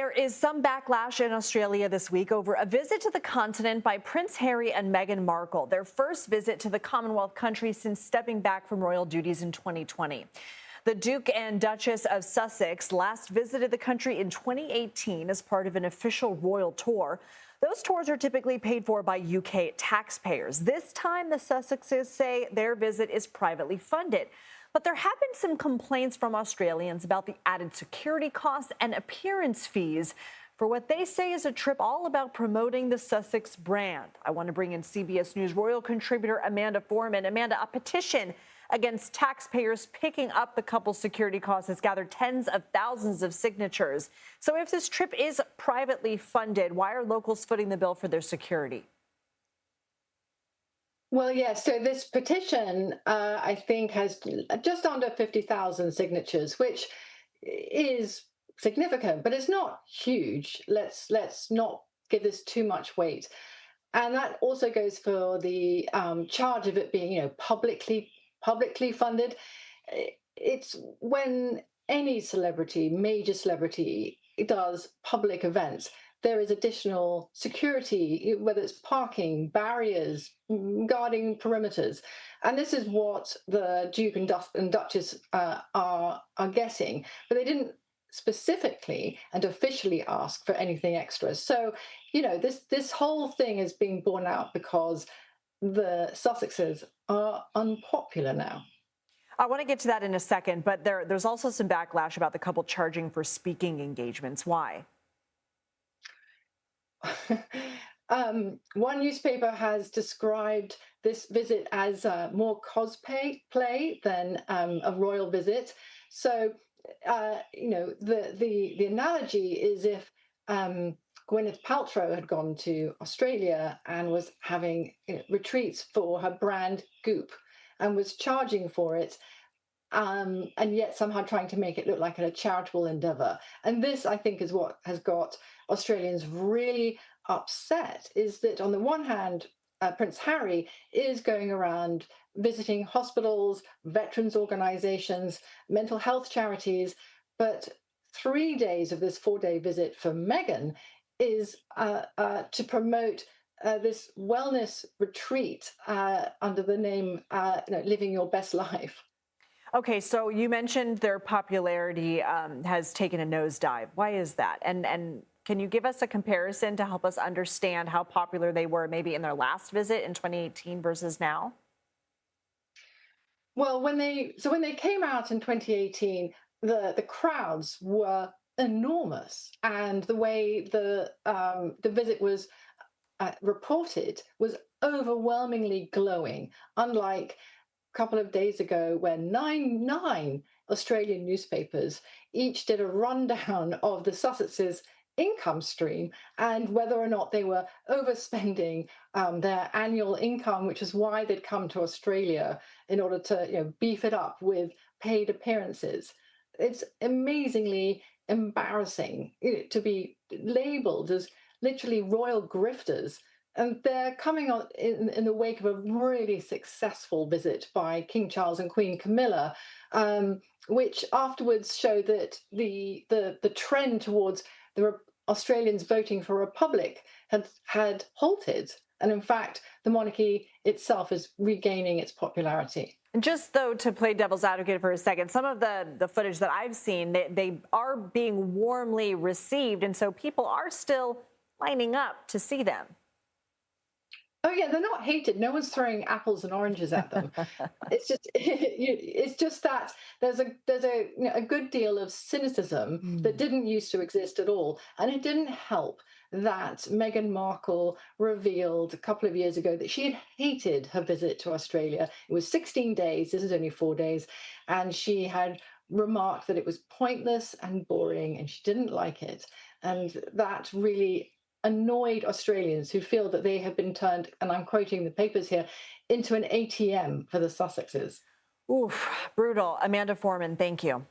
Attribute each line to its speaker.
Speaker 1: There is some backlash in Australia this week over a visit to the continent by Prince Harry and Meghan Markle, their first visit to the Commonwealth country since stepping back from royal duties in 2020. The Duke and Duchess of Sussex last visited the country in 2018 as part of an official royal tour. Those tours are typically paid for by UK taxpayers. This time, the Sussexes say their visit is privately funded. But there have been some complaints from Australians about the added security costs and appearance fees for what they say is a trip all about promoting the Sussex brand. I want to bring in CBS News royal contributor Amanda Foreman. Amanda, a petition against taxpayers picking up the couple's security costs has gathered tens of thousands of signatures. So if this trip is privately funded, why are locals footing the bill for their security?
Speaker 2: Well, yes. So this petition, I think, has just under 50,000 signatures, which is significant, but it's not huge. Let's not give this too much weight. And that also goes for the charge of it being, publicly funded. It's when any celebrity, major celebrity, does public events, there is additional security, whether it's parking, barriers, guarding perimeters. And this is what the Duke and Duchess are getting. But they didn't specifically and officially ask for anything extra. So, this whole thing is being borne out because the Sussexes are unpopular now.
Speaker 1: I want to get to that in a second, but there's also some backlash about the couple charging for speaking engagements. Why?
Speaker 2: One newspaper has described this visit as more cosplay than a royal visit. So, the analogy is if Gwyneth Paltrow had gone to Australia and was having retreats for her brand Goop and was charging for it, and yet somehow trying to make it look like a charitable endeavor. And this, I think, is what has got Australians really upset, is that on the one hand, Prince Harry is going around visiting hospitals, veterans organizations, mental health charities, but 3 days of this 4-day visit for Meghan is to promote this wellness retreat under the name Living Your Best Life.
Speaker 1: Okay, so you mentioned their popularity has taken a nosedive. Why is that? And can you give us a comparison to help us understand how popular they were maybe in their last visit in 2018 versus now?
Speaker 2: Well, when they came out in 2018, the crowds were enormous, and the way the visit was reported was overwhelmingly glowing. Unlike couple of days ago when nine Australian newspapers each did a rundown of the Sussexes' income stream and whether or not they were overspending their annual income, which is why they'd come to Australia in order to beef it up with paid appearances. It's amazingly embarrassing to be labelled as literally royal grifters. And they're coming on in the wake of a really successful visit by King Charles and Queen Camilla, which afterwards showed that the trend towards the Australians voting for a republic had halted. And in fact, the monarchy itself is regaining its popularity.
Speaker 1: And just though to play devil's advocate for a second, some of the footage that I've seen, they are being warmly received. And so people are still lining up to see them.
Speaker 2: Oh yeah, they're not hated. No one's throwing apples and oranges at them. It's just that there's a good deal of cynicism that didn't used to exist at all, and it didn't help that Meghan Markle revealed a couple of years ago that she had hated her visit to Australia. It was 16 days. This is only 4 days, and she had remarked that it was pointless and boring, and she didn't like it, and that really annoyed Australians who feel that they have been turned, and I'm quoting the papers here, into an ATM for the Sussexes.
Speaker 1: Oof, brutal. Amanda Foreman, thank you.